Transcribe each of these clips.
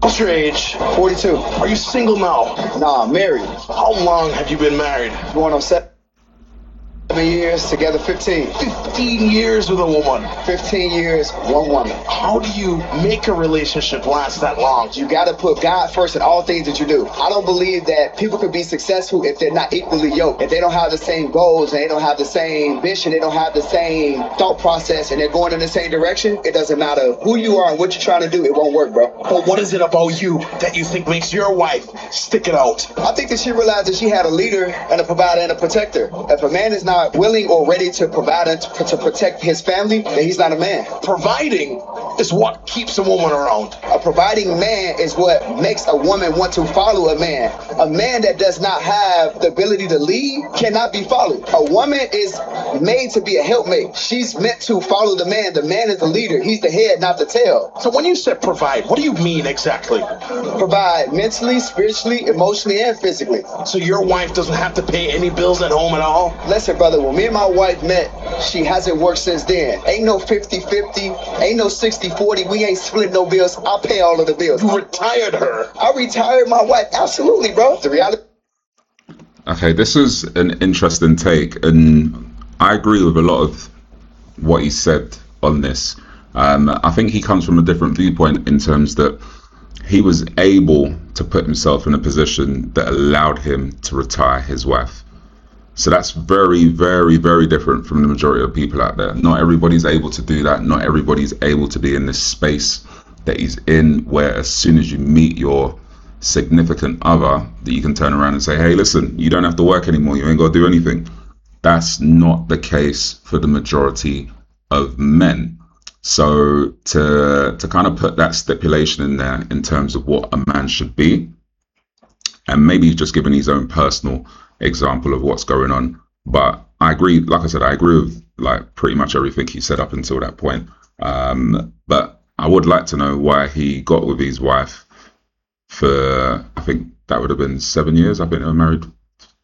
What's your age? 42. Are you single now? Nah, married. How long have you been married? Going on 7 years, together 15. 15 years with a woman. 15 years, one woman. How do you make a relationship last that long? You gotta put God first in all things that you do. I don't believe that people can be successful if they're not equally yoked. If they don't have the same goals and they don't have the same vision, they don't have the same thought process, and they're going in the same direction, it doesn't matter who you are and what you're trying to do, it won't work, bro. But what is it about you that you think makes your wife stick it out? I think that she realized that she had a leader and a provider and a protector. If a man is not willing or ready to provide and to protect his family, then he's not a man. Providing is what keeps a woman around. A providing man is what makes a woman want to follow a man. A man that does not have the ability to lead cannot be followed. A woman is made to be a helpmate. She's meant to follow the man. The man is the leader. He's the head, not the tail. So when you said provide, what do you mean exactly? Provide mentally, spiritually, emotionally, and physically. So your wife doesn't have to pay any bills at home at all? Listen, brother, when me and my wife met, she hasn't worked since then. Ain't no 50-50, ain't no 60-40. We ain't split no bills. I pay all of the bills. You retired her. I retired my wife. Absolutely, bro. The reality. Okay, this is an interesting take, and I agree with a lot of what he said on this. I think he comes from a different viewpoint in terms that he was able to put himself in a position that allowed him to retire his wife. So that's very, very, very different from the majority of people out there. Not everybody's able to do that. Not everybody's able to be in this space that he's in, where as soon as you meet your significant other, that you can turn around and say, hey, listen, you don't have to work anymore. You ain't got to do anything. That's not the case for the majority of men. So to kind of put that stipulation in there in terms of what a man should be, and maybe he's just given his own personal example of what's going on. But I agree, like I said, I agree with like pretty much everything he said up until that point. But I would like to know why he got with his wife for, I think that would have been 7 years. I think they were married,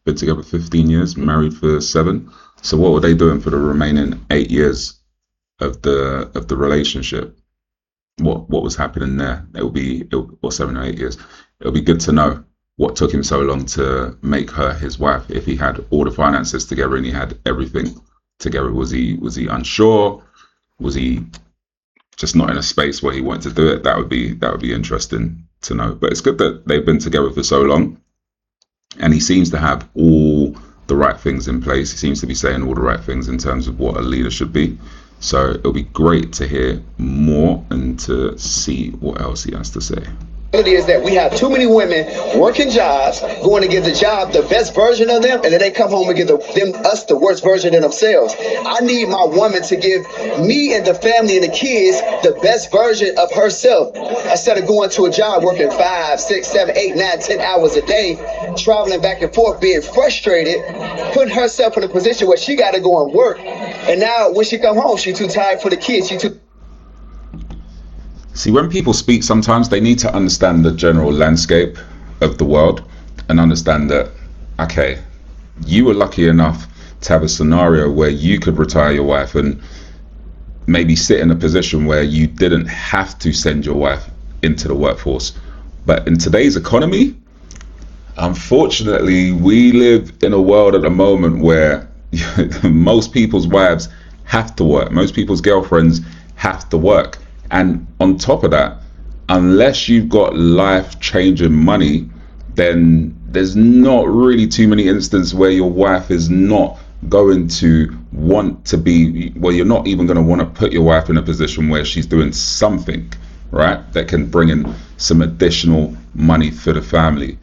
been together 15 years, married for 7. So what were they doing for the remaining 8 years of the relationship? What was happening there? Or 7 or 8 years. It'll be good to know what took him so long to make her his wife. If he had all the finances together and he had everything together, was he unsure? Was he just not in a space where he wanted to do it? That would be interesting to know. But it's good that they've been together for so long, and he seems to have all the right things in place. He seems to be saying all the right things in terms of what a leader should be. So it'll be great to hear more and to see what else he has to say. Is that we have too many women working jobs, going to give the job the best version of them, and then they come home and give us the worst version of themselves. I need my woman to give me and the family and the kids the best version of herself, instead of going to a job working 5, 6, 7, 8, 9, 10 hours a day, traveling back and forth, being frustrated, putting herself in a position where she got to go and work, and now when she come home, she's too tired for the kids. See, when people speak, sometimes they need to understand the general landscape of the world and understand that, okay, you were lucky enough to have a scenario where you could retire your wife and maybe sit in a position where you didn't have to send your wife into the workforce. But in today's economy, unfortunately, we live in a world at the moment where most people's wives have to work. Most people's girlfriends have to work. And on top of that, unless you've got life-changing money, then there's not really too many instances where your wife is not going to want to be, well, you're not even going to want to put your wife in a position where she's doing something, right, that can bring in some additional money for the family.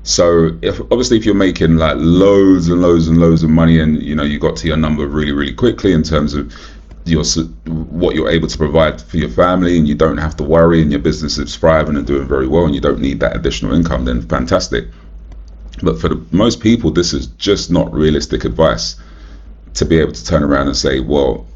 So if you're making like loads and loads and loads of money, and you got to your number really, really quickly in terms of what you're able to provide for your family, and you don't have to worry, and your business is thriving and doing very well, and you don't need that additional income, then fantastic. But for most people, this is just not realistic advice to be able to turn around and say, well,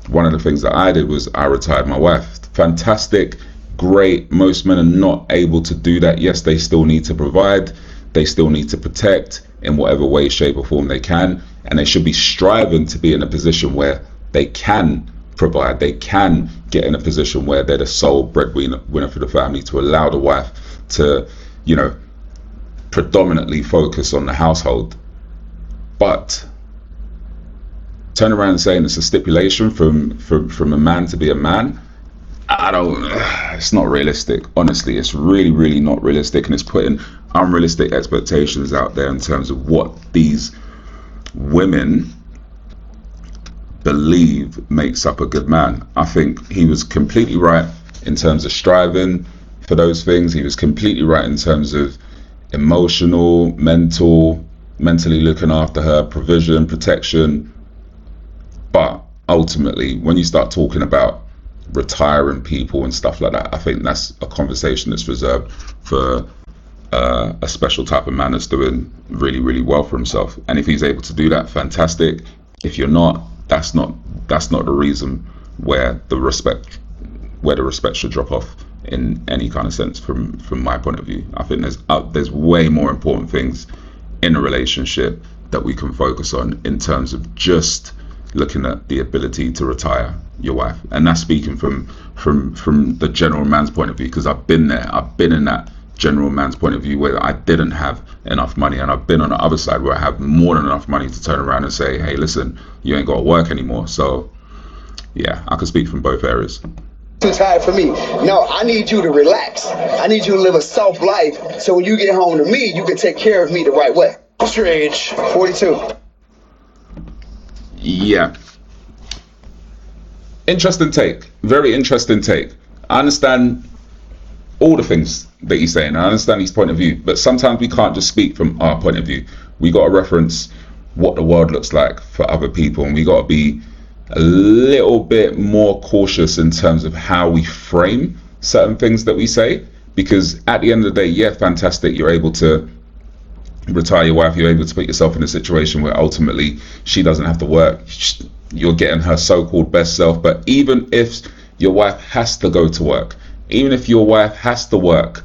one of the things that I did was I retired my wife. Fantastic, great. Most men are not able to do that. Yes, they still need to provide, they still need to protect in whatever way, shape or form they can, and they should be striving to be in a position where they can provide. They can get in a position where they're the sole breadwinner for the family, to allow the wife to, you know, predominantly focus on the household. But turn around and saying it's a stipulation from a man to be a man, it's not realistic. Honestly, it's really not realistic, and it's putting unrealistic expectations out there in terms of what these women believe makes up a good man. I think he was completely right in terms of striving for those things. He was completely right in terms of emotional, mentally looking after her, provision, protection. But ultimately, when you start talking about retiring people and stuff like that, I think that's a conversation that's reserved for a special type of man that's doing really well for himself. And if he's able to do that, fantastic. If you're not, that's not the reason where the respect should drop off in any kind of sense from my point of view. I think there's way more important things in a relationship that we can focus on in terms of just looking at the ability to retire your wife. And that's speaking from the general man's point of view, because I've been there. I've been in that general man's point of view where I didn't have enough money, and I've been on the other side where I have more than enough money to turn around and say, hey, listen, you ain't got to work anymore. So yeah, I can speak from both areas. Too tired for me. No, I need you to relax. I need you to live a soft life, so when you get home to me, you can take care of me the right way. What's your age? 42. Yeah. Interesting take. Very interesting take. I understand all the things that he's saying. I understand his point of view, but sometimes we can't just speak from our point of view. We got to reference what the world looks like for other people, and we got to be a little bit more cautious in terms of how we frame certain things that we say, because at the end of the day, yeah, fantastic, you're able to retire your wife, you're able to put yourself in a situation where ultimately she doesn't have to work, you're getting her so-called best self. But even if your wife has to go to work, even if your wife has to work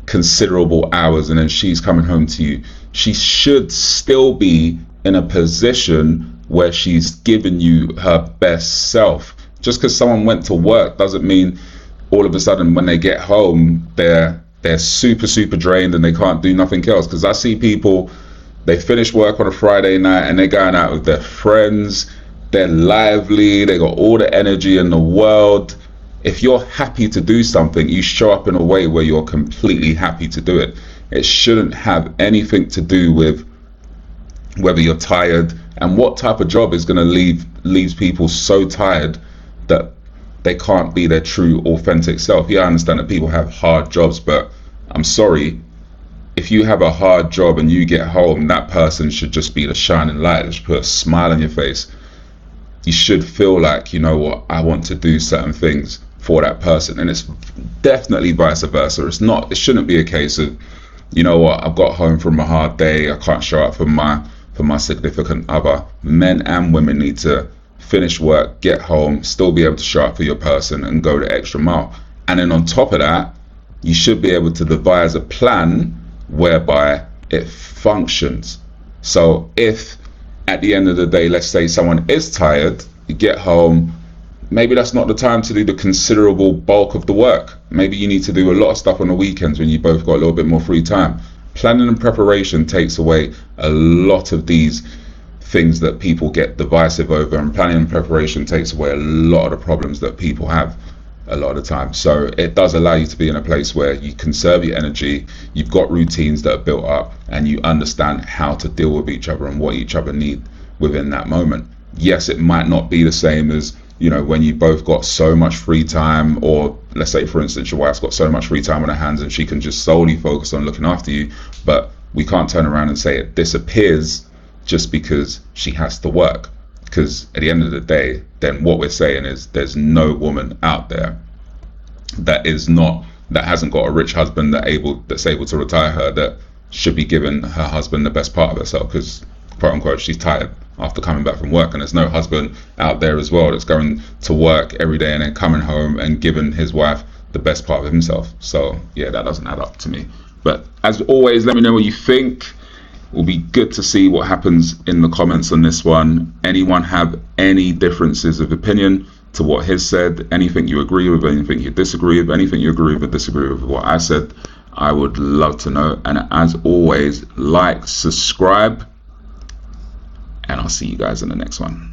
considerable hours and then she's coming home to you, she should still be in a position where she's giving you her best self. Just because someone went to work doesn't mean all of a sudden when they get home they're super drained and they can't do nothing else. Because I see people, they finish work on a Friday night and they're going out with their friends, they're lively, they got all the energy in the world. If you're happy to do something, you show up in a way where you're completely happy to do it. It shouldn't have anything to do with whether you're tired, and what type of job is going to leaves people so tired that they can't be their true authentic self. Yeah, I understand that people have hard jobs, but I'm sorry, if you have a hard job and you get home, that person should just be the shining light. They should put a smile on your face. You should feel like, you know what, I want to do certain things for that person. And it's definitely vice versa. It shouldn't be a case of, you know what, I've got home from a hard day, I can't show up for my significant other. Men and women need to finish work, get home, still be able to show up for your person and go the extra mile. And then on top of that, you should be able to devise a plan whereby it functions. So if at the end of the day, let's say someone is tired, you get home, maybe that's not the time to do the considerable bulk of the work. Maybe you need to do a lot of stuff on the weekends when you both got a little bit more free time. Planning and preparation takes away a lot of these things that people get divisive over, and planning and preparation takes away a lot of the problems that people have a lot of the time. So it does allow you to be in a place where you conserve your energy, you've got routines that are built up, and you understand how to deal with each other and what each other need within that moment. Yes, it might not be the same as, you know, when you both got so much free time, or let's say for instance your wife's got so much free time on her hands and she can just solely focus on looking after you, but we can't turn around and say it disappears just because she has to work. Because at the end of the day, then what we're saying is there's no woman out there that hasn't got a rich husband that's able to retire her, that should be giving her husband the best part of herself, because quote unquote she's tired after coming back from work. And there's no husband out there as well that's going to work every day and then coming home and giving his wife the best part of himself. So yeah, that doesn't add up to me. But as always, let me know what you think. It will be good to see what happens in the comments on this one. Anyone have any differences of opinion? to what Hiz said, anything you agree with, anything you disagree with, anything you agree with or disagree with what I said, I would love to know. And as always, like, subscribe, and I'll see you guys in the next one.